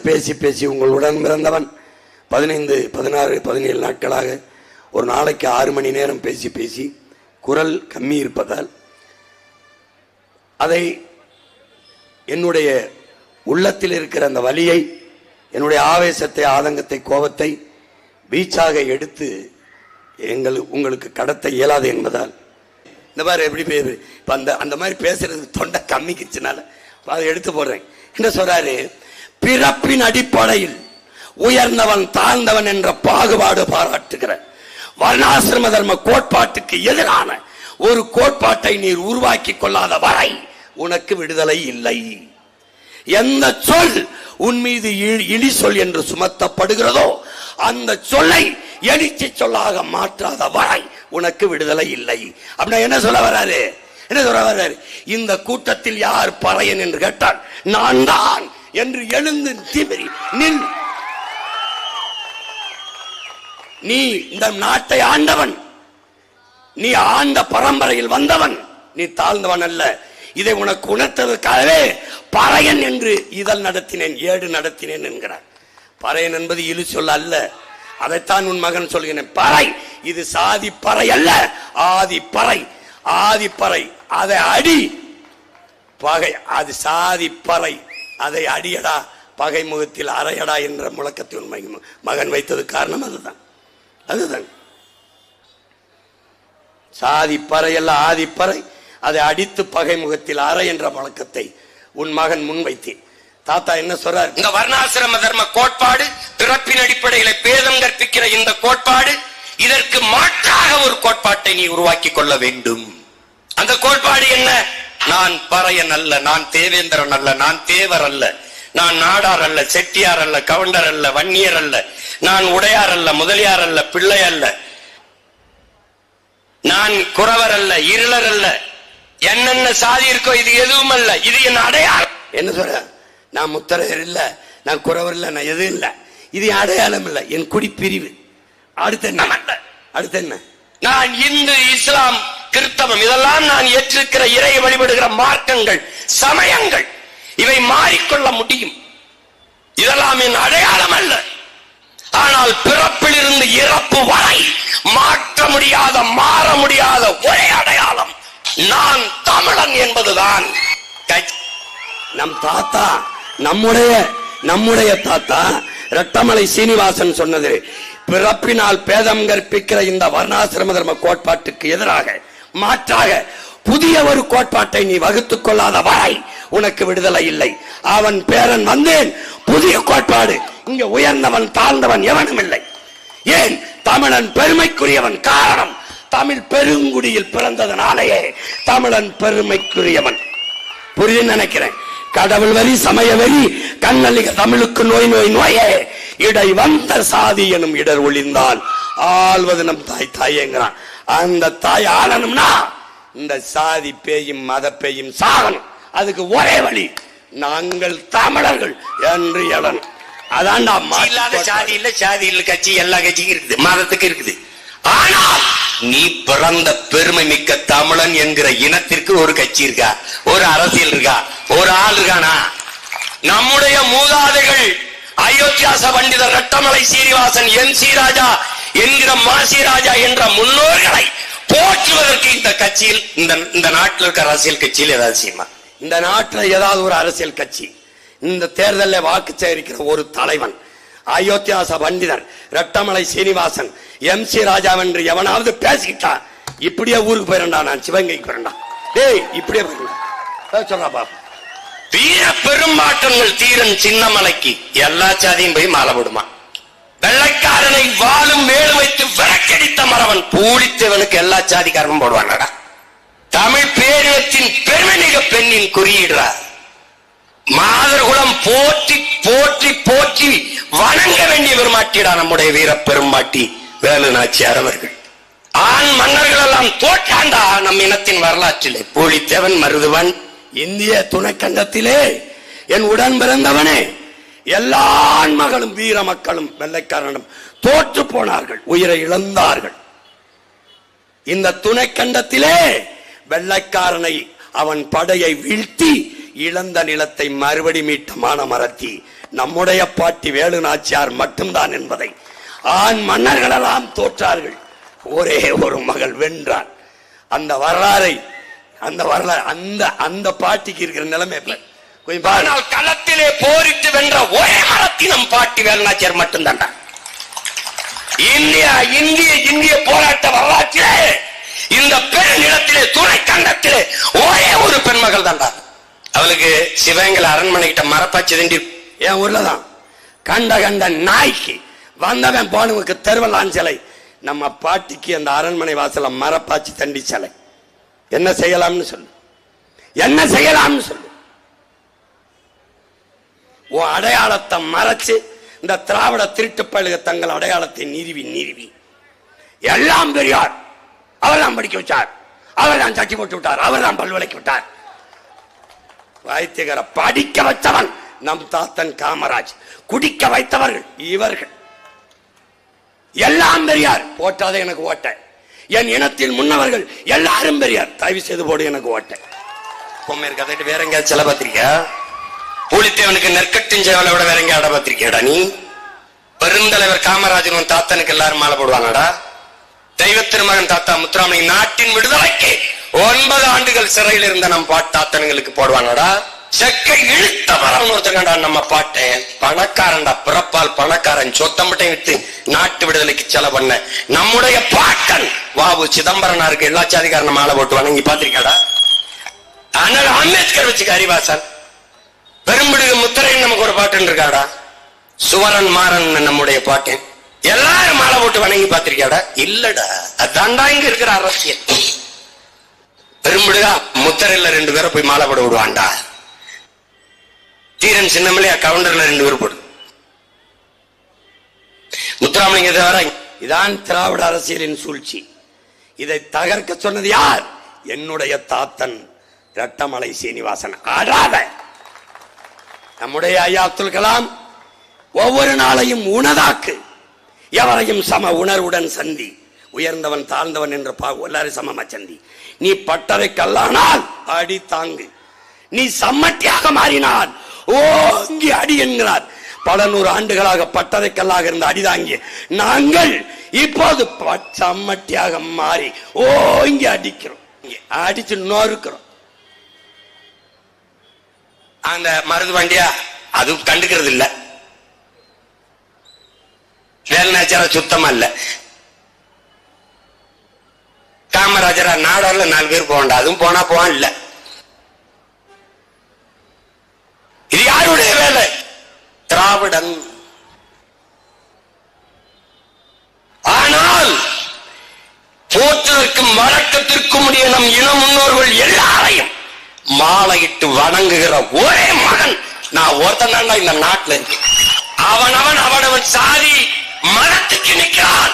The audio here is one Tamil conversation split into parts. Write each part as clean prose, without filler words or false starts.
பேசி பேசி உங்களுடன் பிறந்தவன் 15, 16, 17 நாட்களாக ஒரு நாளைக்கு 6 மணி நேரம் பேசி பேசி குரல் கம்மி இருப்பதால் அதை என்னுடைய உள்ளத்தில் இருக்கிற அந்த வலியை, என்னுடைய ஆவேசத்தை, ஆதங்கத்தை, கோபத்தை வீச்சாக எடுத்து உங்களுக்கு கடத்த இயலாது என்பதால் இந்த மாதிரி எப்படி இப்போ அந்த மாதிரி பேசுறதுக்கு தொண்டை கம்மிக்குச்சுனால அதை எடுத்து போடுறேன். என்ன சொல்றாரு? பிறப்பின் அடிப்படையில் உயர்ந்தவன் தாழ்ந்தவன் என்ற பாகுபாடு பாராட்டுகிற வர்ணாசிரம தர்ம கோட்பாட்டுக்கு எதிரான ஒரு கோட்பாட்டை நீர் உருவாக்கி கொள்ளாத வரை உனக்கு விடுதலை இல்லை. எந்த சொல் உன் மீது இழி சொல் என்று சுமத்தப்படுகிறதோ அந்த சொல்லை எழுச்சி சொல்லாக மாற்றாத வரை உனக்கு விடுதலை இல்லை. அப்படின்னா என்ன சொல்ல வராரு? என்ன சொல்ல வராரு? இந்த கூட்டத்தில் யார் பறையன் என்று கேட்டால் நான் தான் என்று எழுந்து திமிரி நில். நீ இந்த நாட்டை ஆண்டவன், நீ ஆண்ட பரம்பரையில் வந்தவன், நீ தாழ்ந்தவன் அல்ல. இதை உனக்கு உணர்த்ததற்காகவே பறையன் என்று இதழ் நடத்தினேன், ஏடு நடத்தினேன் என்கிறார். பறையன் என்பது இழு சொல்ல அல்ல. அதைத்தான் உன் மகன் சொல்கிறேன். பறை இது சாதி பறை அல்ல, ஆதி பறை. ஆதி பறை அதை அடி பகை, அது சாதி பறை, அதை அடியடா பகை முகத்தில் அறையடா என்ற முழக்கத்தை உன் மகன் வைத்தது காரணம் அதுதான். அதுதான் சாதி பறை அல்ல, ஆதி பறை, அதை அடித்து பகை முகத்தில் அறை என்ற வழக்கத்தை உன் மகன் முன் வைத்தேன். தாத்தா என்ன சொல்றார்? இந்த வர்ணாசிரம தர்ம கோட்பாடு, பிறப்பின் அடிப்படையில பேதம் கற்பிக்கிற இந்த கோட்பாடு, இதற்கு மாற்றாக ஒரு கோட்பாட்டை நீ உருவாக்கி கொள்ள வேண்டும். அந்த கோட்பாடு என்ன? நான் பறையன் அல்ல, நான் தேவேந்திரன் அல்ல, நான் தேவர் அல்ல, நான் நாடார் அல்ல, செட்டியார் அல்ல, கவுண்டர் அல்ல, வன்னியர் அல்ல, நான் உடையார் அல்ல, முதலியார் அல்ல, பிள்ளை அல்ல, நான் குறவர் அல்ல, இருளர் அல்ல, என்னென்ன சாதி இருக்கோ இது எதுவும் அல்ல, இது என் அடையாளம். என்ன சொல்ற? நான் முத்தரையர் இல்ல, நான் குறவர் இல்ல, நான் எதுவும் இல்ல, இது அடையாளம் இல்ல, என் குடி பிரிவு. அடுத்து என்ன? அடுத்து என்ன? நான் இந்து, இஸ்லாம், கிறிஸ்தவம் இதெல்லாம் நான் ஏற்றிருக்கிற இறை வழிபடுகிற மார்க்கங்கள், சமயங்கள், இவை மாறிக்கொள்ள முடியும். இதெல்லாம் என் அடையாளம் அல்ல. ஆனால் பிறப்பில் இருந்து இறப்பு வரை மாற்ற முடியாத, மாற முடியாத ஒரே அடையாளம் நான் தமிழன் என்பதுதான். நம் தாத்தா, நம்முடைய தாத்தா ரெட்டமலை சீனிவாசன் சொன்னது, பிறப்பினால் பேதம் கற்பிக்கிற இந்த வர்ணாசிரம தர்ம கோட்பாட்டுக்கு எதிராக மாற்றாக புதிய ஒரு கோட்பாட்டை நீ வகுத்துக் கொள்ளாத வரை உனக்கு விடுதலை இல்லை. அவன் பேரன் வந்தேன், புதிய கோட்பாடு. இங்க உயர்ந்தவன் தாழ்ந்தவன் எவனும் இல்லை. ஏன்? தமிழன் பெருமைக்குரியவன். காரணம், தமிழ் பெருங்குடியில் பிறந்ததனாலேயே தமிழன் பெருமைக்குரியவன். புரியுது நினைக்கிறேன். கடவுள் வரி, சமய வரி, கண்ணலிக தமிழுக்கு நோய் நோய் நோயே, இடை வந்த சாதி எனும் இடர் ஒளிந்தால் ஆள்வது நம் தாய் தாயேங்கிறான். அந்த தாய் ஆளணும்னா இந்த சாதி பேயும் மத பேயும் சாகணும். அதுக்கு ஒரே வழி, நாங்கள் தமிழர்கள் என்று எழணும். அதான்டா. சாதி இல்ல, சாதி இல்ல, கட்சி எல்லா கட்சிக்கும் இருக்குது, மதத்துக்கு இருக்குது. ஆனால் நீ பிறந்த பெருமை மிக்க தமிழன் என்கிற இனத்திற்கு ஒரு கட்சி இருக்கா, ஒரு அரசியல் இருக்கா, ஒரு ஆள் இருக்கானா? நம்முடைய மூதாதைகள் அயோத்தியாச பண்டிதர் ரெட்டமலை சீனிவாசன், என் சி ராஜா என்கிற மாசி ராஜா என்ற முன்னோர்களை போற்றுவதற்கு இந்த கட்சியில், இந்த நாட்டில் இருக்க அரசியல் கட்சியில் ஏதாவது செய்யுமா? இந்த நாட்டில் ஏதாவது ஒரு அரசியல் கட்சி, இந்த தேர்தலில் வாக்கு சேகரிக்கிற ஒரு தலைவன், அயோத்தியாச பண்டிதர் ரெட்டமலை சீனிவாசன், எம் சி ராஜா என்று எவனாவது பேசிக்கிட்டா இப்படியே ஊருக்கு போயிடா, நான் சிவகங்கைக்கு போயிடா, டேய் இப்படியே போயிடா சொல்றா பாப்பா. வீர பெரும்பாட்டங்கள் தீரன் சின்னமலைக்கு எல்லா சாதியும் போய் மாலை போடுமா. வெள்ளைக்காரனை வாழும் வேடு வைத்து விளக்கடித்த மரவன் பூலித்தவனுக்கு எல்லா சாதிக்காரனும் போடுவானடா. தமிழ் பேரினத்தின் பெருமைமிக பெண்ணின் குறியீடுறார். மாதர்குலம் போற்றி போற்றி போற்றி வணங்க வேண்டிய பெருமாட்டிடா நம்முடைய வீர பெரும்பாட்டி வேலு நாச்சியார் அவர்கள். ஆண் மன்னர்கள் எல்லாம் தோற்றாண்டா நம் இனத்தின் வரலாற்றிலே. பூலித்தேவன், மருதுவன், இந்திய துணைக்கண்டத்திலே என் உடன் பிறந்தவனே, எல்லா ஆண்மகளும் வீர மக்களும் வெள்ளைக்காரனும் தோற்று போனார்கள், உயிரை இழந்தார்கள். இந்த துணைக்கண்டத்திலே வெள்ளைக்காரனை அவன் படையை வீழ்த்தி இழந்த நிலத்தை மறுபடி மீட்ட மானமரத்தி நம்முடைய பாட்டி வேலு நாச்சியார் மட்டும்தான் என்பதை ஆண் மன்னர்களெல்லாம் தோற்றார்கள், ஒரே ஒரு மகள் வென்றார். அந்த வரலாறை அந்த பாட்டிக்கு இருக்கிற நிலைமை கொஞ்சம் ஆனால் களத்திலே போரிட்டு வென்ற ஒரே மரத்தினம் பாட்டி வேலு நாச்சியார் மட்டும்தான். இந்திய போராட்ட வரலாற்றிலே இந்த பெருநிலத்திலே துணை கண்டத்திலே ஒரே ஒரு பெண்மகள் தான்டா. அவளுக்கு சிவகங்கை அரண்மனை கிட்ட மரப்பாச்சி தண்டி என் ஊர்லதான் கண்ட நாய்க்கு வந்தவன் போனவனுக்கு தெருவலான் சிலை. நம்ம பாட்டிக்கு அந்த அரண்மனை வாசல மரப்பாச்சி தண்டி சிலை. என்ன செய்யலாம்னு சொல்லு, என்ன செய்யலாம்னு சொல்லு. உன் அடையாளத்தை மறைச்சு இந்த திராவிட திருட்டு பயிலுக தங்கள் அடையாளத்தை நிறுவி எல்லாம் பெரியார், அவர் தான் படிக்க வச்சார், அவர் தான் சட்டி போட்டு விட்டார், அவர் தான் பல்வளைக்கு விட்டார். வைத்தியகர படிக்க வச்சவன் நம் தாத்தன் காமராஜ், குடிக்க வைத்தவர்கள் இவர்கள். எல்லாம் பெரியார், போட்டாதே எனக்கு ஓட்ட. என் இனத்தில் முன்னவர்கள் எல்லாரும் பெரியார், தயவு செய்து போடு எனக்கு ஓட்ட. பொம்மை கதைட்டு வேற எங்கேயாவது செல பத்திரிக்கா? பூலித்தேவனுக்கு நெற்கட்டின் சேவலை விட வேற எங்கேயா அட பத்திரிக்கையாடா நீ? பெருந்தலைவர் காமராஜன் தாத்தனுக்கு எல்லாரும் மாலை போடுவாங்கடா. தெய்வ திருமகன் தாத்தா முத்துராமலிங்க நாட்டின் விடுதலைக்கு 9 ஆண்டுகள் சிறையில் இருந்த நம் பாட்டாத்தனுங்களுக்கு போடுவாங்கடா. செக்கை இழுத்த மரம் ஒருத்தங்கடா நம்ம பாட்டேன். பணக்காரன்டா, பிறப்பால் பணக்காரன், சொத்தம்பட்டை விட்டு நாட்டு விடுதலைக்கு செலவு பண்ண நம்முடைய பாட்டன் வாவு சிதம்பரனாருக்கு எல்லா சாதிகாரன மாலை போட்டு வணங்கி பாத்திருக்காடா. ஆனால் அம்பேத்கர் வச்சுக்க அறிவாசன் பெரும்பிடுகு முத்திரைன்னு நமக்கு ஒரு பாட்டு இருக்காடா. சுவரன் மாறன் நம்முடைய பாட்டேன் எல்லாரும் மாலை போட்டு வணங்கி பாத்திருக்காடா. இல்லடா, அதான்டா இங்க இருக்கிற அரசியல். பெரும்பிடுகா முத்திரையில 2 பேரை போய் மாலை போட விடுவான்டா. தீரன் சின்னமலையா கவுண்டர்ல 2 பேர் போடு. முத்துராமலிங்க தவிர இதான் திராவிட அரசியலின் சூழ்ச்சி. இதை தகர்க்க சொன்னது யார்? என்னுடைய தாத்தன் இரட்டமலை சீனிவாசன். ஆடாத நம்முடைய ஐயா அப்துல் கலாம் ஒவ்வொரு நாளையும் உணதாக்கு, எவரையும் சம உணர்வுடன் சந்தி, உயர்ந்தவன் தாழ்ந்தவன் என்ற எல்லாரும் சமமா சந்தி. நீ பட்டறை கல்லானால் அடி தாங்கு, நீ சம்மட்டியாக மாறினால் ஓங்கி அடி என்கிறார். பல 100 ஆண்டுகளாக பட்டறை கல்லாக இருந்த அடிதாங்கி நாங்கள் இப்போது சம்மட்டியாக மாறி ஓங்கி அடிக்கிறோம், அடிச்சு நொறுக்கிறோம். அந்த மருது வண்டியா அது கண்டுக்கிறது இல்ல, வேலுநாச்சியார சுத்தமா இல்ல. காமராஜரா நாடார்ல 4 பேர் போகண்டா, அதுவும் போனா போவான் இல்ல. இது யாருடைய வேலை? திராவிடன். ஆனால் போற்றதற்கும் வழக்கத்திற்கும் உடைய நம் இன முன்னோர்கள் எல்லாரையும் மாலையிட்டு வணங்குகிற ஒரே மகன் நான் ஒருத்தன் தான்டா இந்த நாட்டில் இருக்கு. அவனவன் சாதி மனத்துக்கு நிற்கிறான்.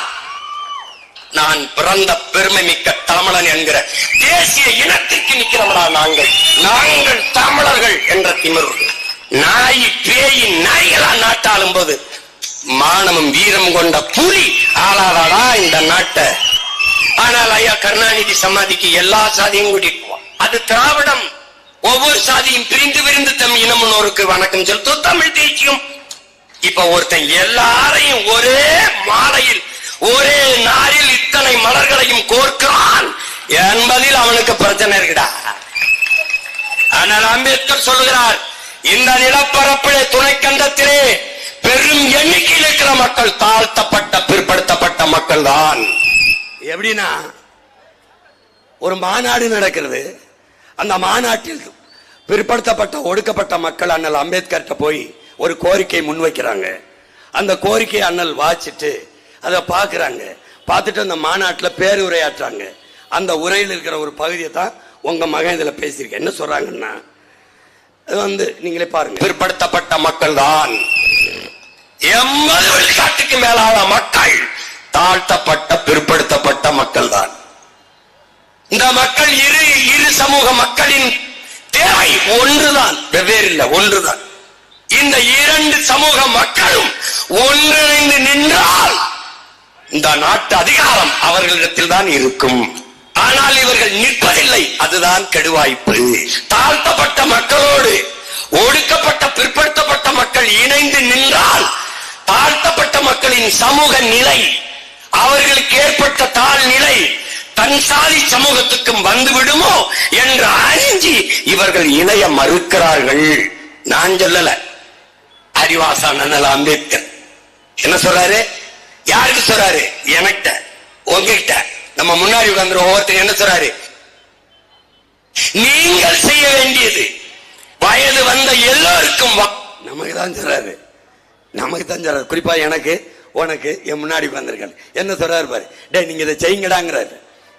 நான் பிறந்த பெருமை மிக்க தமிழன் என்கிற தேசிய இனத்திற்கு நிற்கிறவனா நாங்கள் தமிழர்கள் என்ற திமிர். நாய் பேய் நாய்களா நாட்டாளும் போது மானமும் வீரம் கொண்ட புலி ஆளாதாடா இந்த நாட்டை. ஆனால் ஐயா கருணாநிதி சமாதிக்கு எல்லா சாதியும் கூட்டிட்டு போவான். அது திராவிடம். ஒவ்வொரு சாதியும் பிரிந்து பிரிந்து தம் இனமுன்னோருக்கு வணக்கம் செலுத்த தமிழ் தேசியம். இப்ப ஒருத்தன் எல்லாரையும் ஒரே மாலையில் ஒரே நாரில் இத்தனை மலர்களையும் கோர்க்கிறான் என்பதில் அவனுக்கு பிரச்சனை இருக்குடா. ஆனால் அம்பேத்கர் சொல்லுகிறார், இந்த நிலப்பரப்பிலே துணைக்கண்டத்திலே பெரும் எண்ணிக்கையில் இருக்கிற மக்கள் தாழ்த்தப்பட்ட பிற்படுத்தப்பட்ட மக்கள் தான். எப்படின்னா ஒரு மாநாடு நடக்கிறது, அந்த மாநாட்டில் பிற்படுத்தப்பட்ட ஒடுக்கப்பட்ட மக்கள் அண்ணல் அம்பேத்கர்கிட்ட போய் ஒரு கோரிக்கை முன்வைக்கிறாங்க. அந்த கோரிக்கையை அண்ணல் வாசிட்டு அதை பார்க்குறாங்க. பார்த்துட்டு அந்த மாநாட்டில் பேருரையாற்றுறாங்க. அந்த உரையில் இருக்கிற ஒரு பகுதியை தான் உங்க மகன் இதில் பேசியிருக்கேன். என்ன சொல்றாங்கன்னா, அது நீங்களே பாருங்க. பிற்படுத்தப்பட்ட மக்கள் தான் 80 விழுக்காட்டுக்கு மேலான மக்கள் தாழ்த்தப்பட்ட பிற்படுத்தப்பட்ட மக்கள் தான். இந்த மக்கள் இரு சமூக மக்களின் தேவை ஒன்றுதான், வெவ்வேறு இல்லை, ஒன்றுதான். இந்த 2 சமூக மக்களும் ஒன்றிணைந்து நின்றால் இந்த நாட்டு அதிகாரம் அவர்களிடத்தில் தான் இருக்கும். ஆனால் இவர்கள் நிற்பதில்லை, அதுதான் கெடுவாய்ப்பு. தாழ்த்தப்பட்ட மக்களோடு ஒடுக்கப்பட்ட பிற்படுத்தப்பட்ட மக்கள் இணைந்து நின்றால் தாழ்த்தப்பட்ட மக்களின் சமூக நிலை, அவர்களுக்கு ஏற்பட்ட தாழ்நிலை தன் சாதி சமூகத்துக்கும் வந்து விடுமோ என்று அஞ்சி இவர்கள் இணைய மறுக்கிறார்கள். நான் சொல்லல, அறிவாசான் அண்ணல் அம்பேத்கர் என்ன சொல்றாரு? யாருக்கு சொல்றாரு? எனக்கிட்ட, உங்ககிட்ட, நம்ம முன்னாடி உட்கார்ந்து ஒவ்வொருத்தர் என்ன சொல்றாரு? நீங்கள் செய்ய வேண்டியது வயது வந்த எல்லோருக்கும் நமக்கு தான் சொல்றாரு, நமக்கு தான் சொல்றாரு. குறிப்பா எனக்கு, உனக்கு, என் முன்னாடி வந்திருக்காரு என்ன சொல்றாரு பாரு, டே நீங்க இதை செய்யுங்கடாங்கிறாரு.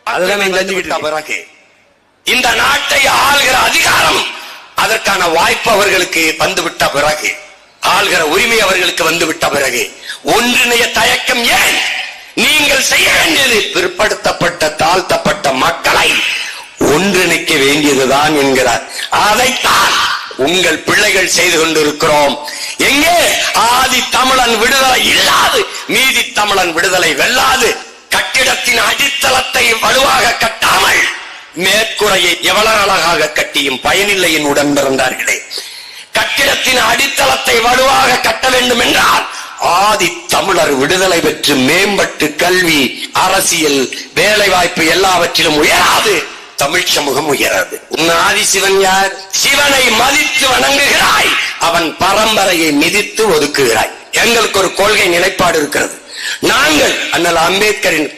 அதெல்லாம் நீங்க செஞ்சுக்கிட்ட பிறகு இந்த நாட்டை ஆள்கிற அதிகாரம், அதற்கான வாய்ப்பு அவர்களுக்கு வந்துவிட்ட பிறகு, ஆள்கிற உரிமை அவர்களுக்கு வந்துவிட்ட பிறகு ஒன்றிணைய தயக்கம் ஏன்? நீங்கள் செய்ய வேண்டியது பிற்படுத்தப்பட்ட தாழ்த்தப்பட்ட மக்களை ஒன்றிணைக்க வேண்டியதுதான் என்கிறார். அதைத்தான் உங்கள் பிள்ளைகள் செய்து கொண்டிருக்கிறோம். எங்கே ஆதி தமிழன் விடுதலை இல்லாது மீதி தமிழன் விடுதலை வெல்லாது. கட்டிடத்தின் அடித்தளத்தை வலுவாக கட்டாமல் மேற்கூரையை எவ்வளவு அழகாக கட்டியும் பயனில்லை என் உடன் பிறந்தார்களே. கட்டிடத்தின் அடித்தளத்தை வலுவாக கட்ட வேண்டும் என்றால் ஆதி தமிழர் விடுதலை பெற்று மேம்பட்டு கல்வி, அரசியல், வேலை வாய்ப்பு எல்லாவற்றிலும் உயராது தமிழ் சமூகம் உயராது. உன் ஆதி சிவன் யார்? சிவனை மதித்து வணங்குகிறாய், அவன் பரம்பரையை மிதித்து ஒதுக்குகிறாய். எங்களுக்கு ஒரு கொள்கை நிலைப்பாடு இருக்கிறது. நாங்கள் அண்ணல் அம்பேத்கரின்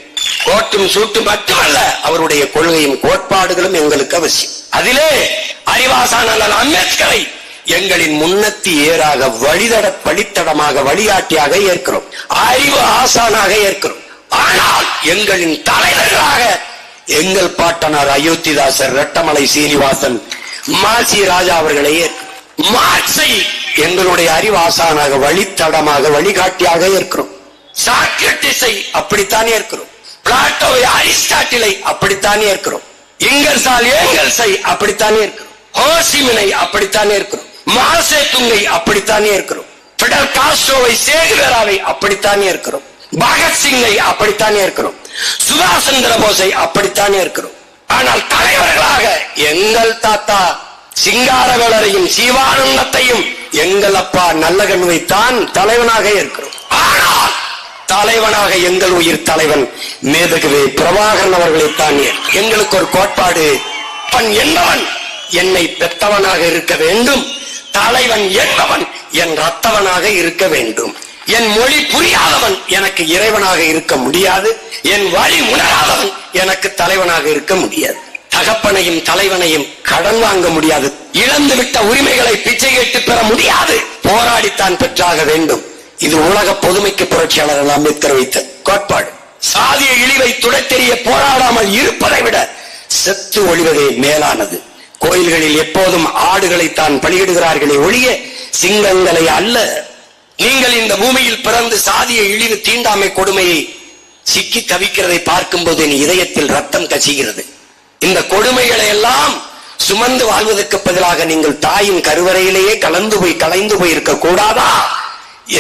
கோட்டும் சூட்டும் மட்டுமல்ல, அவருடைய கொள்கையும் கோட்பாடுகளும் எங்களுக்கு அவசியம். அதிலே அறிவாசான் அண்ணல் அம்பேத்கரை எங்களின் முன்னத்தி ஏறாக வழித்தடமாக வழிகாட்டியாக ஏற்கிறோம், அறிவு ஆசானாக ஏற்கிறோம். ஆனால் எங்களின் தலைவர்களாக எங்கள் பாட்டனார் அயோத்திதாசர், ரெட்டமலை சீனிவாசன், மாசி ராஜா அவர்களை ஏற்கிறோம். மார்க்ஸை எங்களுடைய அறிவு ஆசானாக வழித்தடமாக வழிகாட்டியாக ஏற்கிறோம். சாக்ரட்டிஸை அப்படித்தான் ஏற்கிறோம். பிளாட்டோவை, அரிஸ்டாட்டிலை அப்படித்தான் ஏற்கிறோம். இங்கர்சால் ஏங்கல்ஸை அப்படித்தான் ஏற்கிறோம். ஹோசிமினை அப்படித்தான் ஏற்கிறோம். மாசே துங்கை அப்படித்தான் ஏற்கிறோம். பிடல் காஸ்ட்ரோவை, சேகுவேராவை அப்படித்தான் ஏற்கிறோம். பகத்சிங்கை அப்படித்தான் ஏற்கிறோம். சுபாஷ் சந்திர போஸை அப்படித்தான் ஏற்கிறோம். ஆனால் தலைவர்களாக எங்கள் தாத்தா சிங்காரவேலரையும் சிவானந்தத்தையும் எங்கள் அப்பா நல்லகண்ணுவைத்தான் தலைவனாக ஏற்கிறோம். ஆனால் தலைவனாக எங்கள் உயிர் தலைவன் மேதகுவே பிரபாகரன் அவர்களைத்தான் எங்களுக்கு ஒரு கோட்பாடு. என்பவன் என்னை பெற்றவனாக இருக்க வேண்டும், தலைவன் என்பவன் என் ரத்தவனாக இருக்க வேண்டும். என் மொழி புரியாதவன் எனக்கு இறைவனாக இருக்க முடியாது, என் வழி உணராதவன் எனக்கு தலைவனாக இருக்க முடியாது. தகப்பனையும் தலைவனையும் கடன் வாங்க முடியாது, இழந்துவிட்ட உரிமைகளை பிச்சை கேட்டு பெற முடியாது, போராடித்தான் பெற்றாக வேண்டும். இது உலக பொதுமைக்கு புரட்சியாளர் அம்பேத்கர் வைத்த கோட்பாடு. சாதிய இழிவை துடைத்தெறிய போராடாமல் இருப்பதை விட செத்து ஒழிவதே மேலானது. கோயில்களில் எப்போதும் ஆடுகளை தான் பலியிடுகிறார்களே ஒழிய சிங்கங்களை அல்ல. நீங்கள் இந்த பூமியில் பிறந்து சாதிய இழிவு, தீண்டாமை கொடுமையை சிக்கி தவிக்கிறதை பார்க்கும் போது என் இதயத்தில் ரத்தம் கசிகிறது. இந்த கொடுமைகளை எல்லாம் சுமந்து வாழ்வதற்கு பதிலாக நீங்கள் தாயின் கருவறையிலேயே கலைந்து போய் இருக்க கூடாதா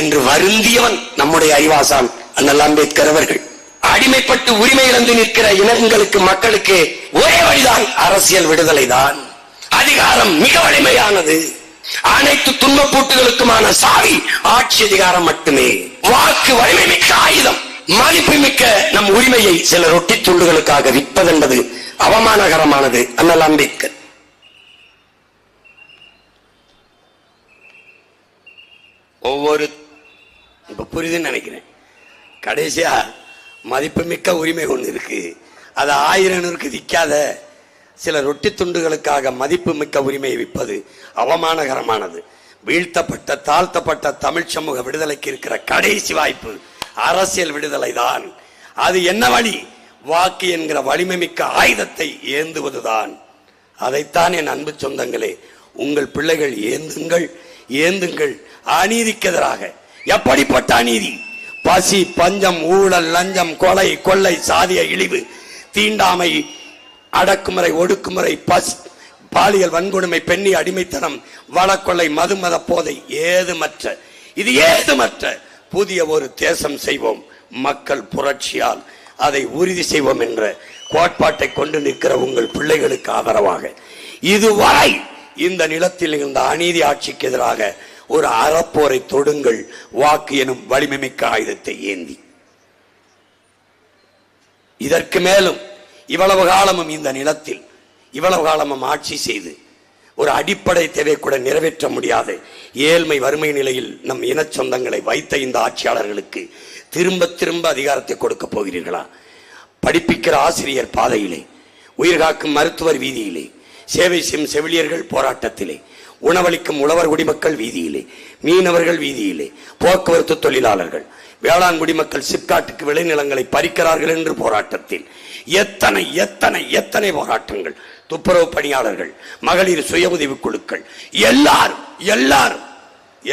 என்று வருந்தியவன் நம்முடைய அறிவாசான் அண்ணல் அம்பேத்கர் அவர்கள். அடிமைப்பட்டு உரிமை இழந்து நிற்கிற இனங்களுக்கு, மக்களுக்கு ஒரே வழிதான் அரசியல் விடுதலை தான். அதிகாரம் மிக வலிமையானது. அனைத்து துன்பப்பூட்டுகளுக்குமான சாவி ஆட்சி அதிகாரம் மட்டுமே. வாக்கு வலிமை மிக்க ஆயுதம். மதிப்பு மிக்க நம் உரிமையை சில ரொட்டி துண்டுகளுக்காக விற்பதென்பது அவமானகரமானது. அண்ணல் அம்பேத்கர் ஒவ்வொரு இப்ப புரியுதுன்னு நினைக்கிறேன். கடைசியா மதிப்புமிக்க உரிமை ஒண்ணு இருக்கு, அது 1000 விற்காத சில ரொட்டி துண்டுகளுக்காக மதிப்பு மிக்க உரிமையை விற்பது அவமானகரமானது. வீழ்த்தப்பட்ட தாழ்த்தப்பட்ட தமிழ் சமூக விடுதலைக்கு இருக்கிற கடைசி வாய்ப்பு அரசியல் விடுதலை தான். அது என்ன வழி? வாக்கு என்கிற வலிமை மிக்க ஆயுதத்தை ஏந்துவதுதான். அதைத்தான் என் அன்பு சொந்தங்களே, உங்கள் பிள்ளைகள் ஏந்துங்கள், ஏந்துங்கள். அநீதிக்கு எதிராக. எப்படிப்பட்ட அநீதி? பசி, பஞ்சம், ஊழல், லஞ்சம், கொலை, கொள்ளை, சாதிய இழிவு, தீண்டாமை, அடக்குமுறை, ஒடுக்குமுறை, பாலியல் வன்கொடுமை, பெண்ணி அடிமைத்தனம், வளக்கொள்ளை, மதுமத போதை, ஏதுமற்ற புதிய ஒரு தேசம் செய்வோம். மக்கள் புரட்சியால் அதை உறுதி செய்வோம் என்ற கோட்பாட்டை கொண்டு நிற்கிற உங்கள் பிள்ளைகளுக்கு ஆதரவாக இதுவரை இந்த நிலத்தில் இருந்த அநீதி ஆட்சிக்கு எதிராக ஒரு அறப்போரை தொடுங்கள், வாக்கு எனும் வலிமைமிக்க ஆயுதத்தை ஏந்தி. இதற்கு மேலும் இவ்வளவு காலமும் இந்த நிலத்தில் இவ்வளவு காலமும் ஆட்சி செய்து ஒரு அடிப்படை தேவை கூட நிறைவேற்ற முடியாத ஏழ்மை வறுமை நிலையில் நம் இன சொந்தங்களை வைத்த இந்த ஆட்சியாளர்களுக்கு திரும்ப திரும்ப அதிகாரத்தை கொடுக்க போகிறீர்களா? படிப்பிக்கிற ஆசிரியர் பாதையிலே, உயிர்காக்கும் மருத்துவர் வீதியிலே, சேவை செய்யும் செவிலியர்கள் போராட்டத்திலே, உணவளிக்கும் உழவர் குடிமக்கள் வீதியிலே, மீனவர்கள் வீதியிலே, போக்குவரத்து தொழிலாளர்கள், வேளாண் குடிமக்கள் சிப்காட்டுக்கு விளைநிலங்களை பறிக்கிறார்கள் என்று போராட்டத்தில் எத்தனை எத்தனை எத்தனை போராட்டங்கள், துப்புரவு பணியாளர்கள், மகளிர் சுய உதவி குழுக்கள், எல்லாரும் எல்லாரும்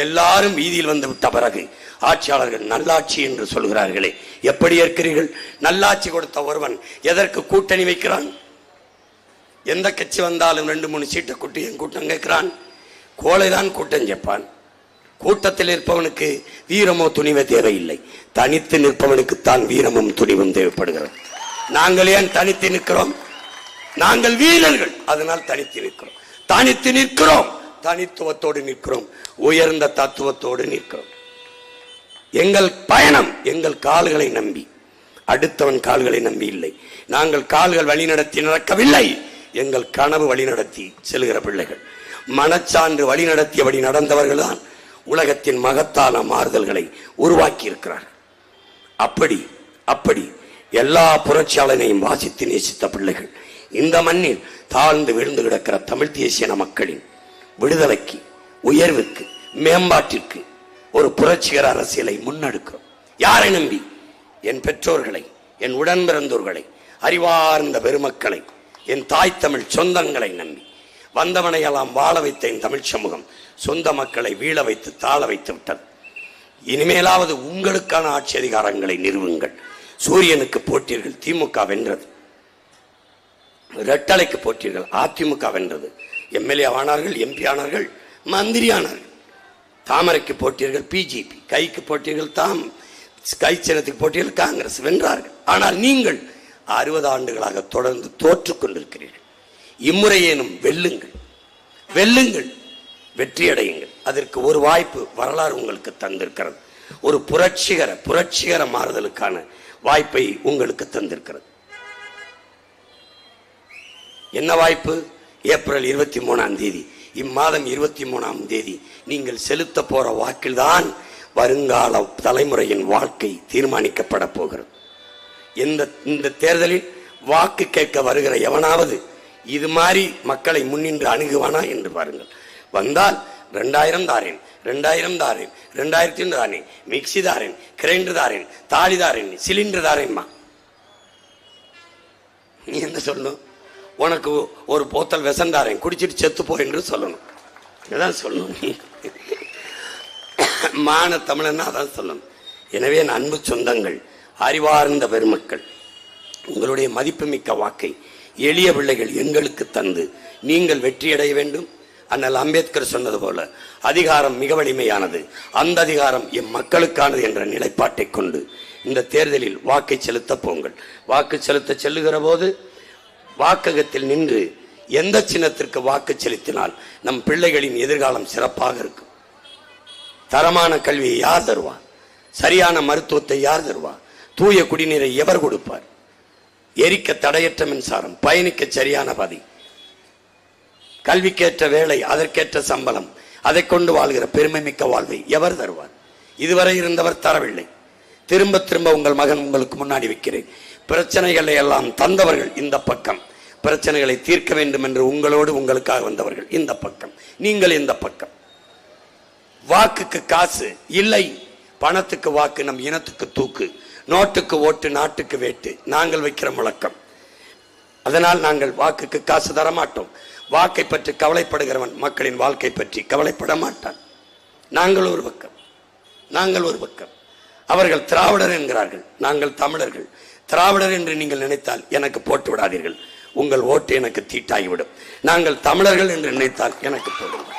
எல்லாரும் வீதியில் வந்து விட்ட பிறகு ஆட்சியாளர்கள் நல்லாட்சி என்று சொல்கிறார்களே, எப்படி இருக்கிறீர்கள்? நல்லாட்சி கொடுத்த ஒருவன் எதற்கு கூட்டணி வைக்கிறான்? எந்த கட்சி வந்தாலும் 2-3 சீட்டை கூட்டி என் கூட்டம் கேட்கிறான். கோழைதான் கூட்டம் ஜெப்பான். கூட்டத்தில் இருப்பவனுக்கு வீரமோ துணிவோ தேவையில்லை, தனித்து நிற்பவனுக்கு தான் வீரமும் துணிவும் தேவைப்படுகிறது. நாங்கள் ஏன் தனித்து நிற்கிறோம்? நாங்கள் வீரர்கள், அதனால் தனித்து நிற்கிறோம். தனித்து நிற்கிறோம், தனித்துவத்தோடு நிற்கிறோம், உயர்ந்த தத்துவத்தோடு நிற்கிறோம். எங்கள் பயணம் எங்கள் கால்களை நம்பி, அடுத்தவன் கால்களை நம்பி இல்லை. நாங்கள் கால்கள் வழிநடத்தி நடக்கவில்லை, எங்கள் கனவு வழிநடத்தி செல்கிற பிள்ளைகள். மனச்சான்று வழிநடத்தியபடி நடந்தவர்கள் தான் உலகத்தின் மகத்தான மாறுதல்களை உருவாக்கி இருக்கிறார்கள். அப்படி அப்படி எல்லா புரட்சியாளனையும் வாசித்து நேசித்த பிள்ளைகள் இந்த மண்ணில் தாழ்ந்து விழுந்து கிடக்கிற தமிழ் தேசிய மக்களின் விடுதலைக்கு, உயர்வுக்கு, மேம்பாட்டிற்கு ஒரு புரட்சிகர அரசியலை முன்னெடுக்கிறோம். யாரை நம்பி? என் பெற்றோர்களை, என் உடன் பிறந்தோர்களை, அறிவார்ந்த பெருமக்களை, என் தாய் தமிழ் சொந்தங்களை நம்பி வந்தவனை எல்லாம் வாழ வைத்த என் தமிழ் சமூகம் சொந்த மக்களை வீழ வைத்து தாழ வைத்து விட்டது. இனிமேலாவது உங்களுக்கான ஆட்சி அதிகாரங்களை நிறுவுங்கள். சூரியனுக்கு போட்டீர்கள், திமுக வென்றது. ரெட்டலைக்கு போட்டீர்கள், அதிமுக வென்றது. எம்எல்ஏ ஆனார்கள், எம்பி ஆனார்கள், மந்திரி ஆனார்கள். தாமரைக்கு போட்டீர்கள், பிஜேபி. கைக்கு போட்டீர்கள், கை சின்னத்துக்கு போட்டீர்கள், காங்கிரஸ் வென்றார்கள். ஆனால் நீங்கள் 60 ஆண்டுகளாக தொடர்ந்து தோற்றுக் கொண்டிருக்கிறீர்கள். இம்முறையேனும் வெல்லுங்கள், வெல்லுங்கள், வெற்றியடையுங்கள். அதற்கு ஒரு வாய்ப்பு வரலாறு உங்களுக்கு தந்திருக்கிறது. ஒரு புரட்சிகர மாறுதலுக்கான வாய்ப்பை உங்களுக்கு தந்திருக்கிறது. என்ன வாய்ப்பு? ஏப்ரல் 23ஆம் தேதி, இம்மாதம் 23ஆம் தேதி நீங்கள் செலுத்த போற வாக்கில்தான் வருங்கால தலைமுறையின் வாழ்க்கை தீர்மானிக்கப்பட போகிறது. இந்த தேர்தலில் வாக்கு கேட்க வருகிற எவனாவது இது மாதிரி மக்களை முன்னின்று அணுகுவானா என்று பாருங்கள். வந்தால் 2000 தாரேன், 2000 தாரேன், 2000 தாரேன், மிக்சி தாரேன், கிரைண்டர் தாரேன், தாலி தாரேன், சிலிண்டர் தாரேன்மா. நீ என்ன சொல்லணும்? உனக்கு ஒரு போத்தல் விஷம் தாரேன், குடிச்சிட்டு செத்து போ என்று சொல்லணும். இதான் சொல்லணும். நீ மான தமிழன்னா அதான் சொல்லணும். எனவே என் அன்பு சொந்தங்கள், அறிவார்ந்த பெருமக்கள், உங்களுடைய மதிப்புமிக்க வாக்கை எளிய பிள்ளைகள் எங்களுக்கு தந்து நீங்கள் வெற்றியடைய வேண்டும். அண்ணல் அம்பேத்கர் சொன்னது போல அதிகாரம் மிக வலிமையானது, அந்த அதிகாரம் எம் மக்களுக்கானது என்ற நிலைப்பாட்டை கொண்டு இந்த தேர்தலில் வாக்கை செலுத்த போங்கள். வாக்கு செலுத்த செல்லுகிற போது வாக்ககத்தில் நின்று எந்த சின்னத்திற்கு வாக்கு செலுத்தினால் நம் பிள்ளைகளின் எதிர்காலம் சிறப்பாக இருக்கும். தரமான கல்வியை யார் தருவார்? சரியான மருத்துவத்தை யார் தருவார்? தூய குடிநீரை எவர் கொடுப்பார்? எரிக்க தடையற்ற மின்சாரம், பயணிக்க சரியான பாதை, கல்விக்கேற்ற வேலை, அதற்கேற்ற சம்பளம், அதை கொண்டு வாழ்கிற பெருமை மிக்க வாழ்வை எவர் தருவார்? இதுவரை இருந்தவர் தரவில்லை. திரும்ப திரும்ப உங்கள் மகன் உங்களுக்கு முன்னாடி வைக்கிறேன். பிரச்சனைகளை எல்லாம் தந்தவர்கள் இந்த பக்கம், பிரச்சனைகளை தீர்க்க வேண்டும் என்று உங்களோடு உங்களுக்காக வந்தவர்கள் இந்த பக்கம், நீங்கள் இந்த பக்கம். வாக்குக்கு காசு இல்லை, பணத்துக்கு வாக்கு, நம் இனத்துக்கு தூக்கு, நோட்டுக்கு ஓட்டு, நாட்டுக்கு வேட்டு, நாங்கள் வைக்கிற முழக்கம். அதனால் நாங்கள் வாக்குக்கு காசு தரமாட்டோம். வாக்கை பற்றி கவலைப்படுகிறவன் மக்களின் வாழ்க்கை பற்றி கவலைப்பட மாட்டான். நாங்கள் ஒரு பக்கம், நாங்கள் ஒரு பக்கம். அவர்கள் திராவிடர் என்கிறார்கள், நாங்கள் தமிழர்கள். திராவிடர் என்று நீங்கள் நினைத்தால் எனக்கு போட்டு விடாதீர்கள், உங்கள் ஓட்டு எனக்கு தீட்டாகிவிடும். நாங்கள் தமிழர்கள் என்று நினைத்தால் எனக்கு போடுங்கள்.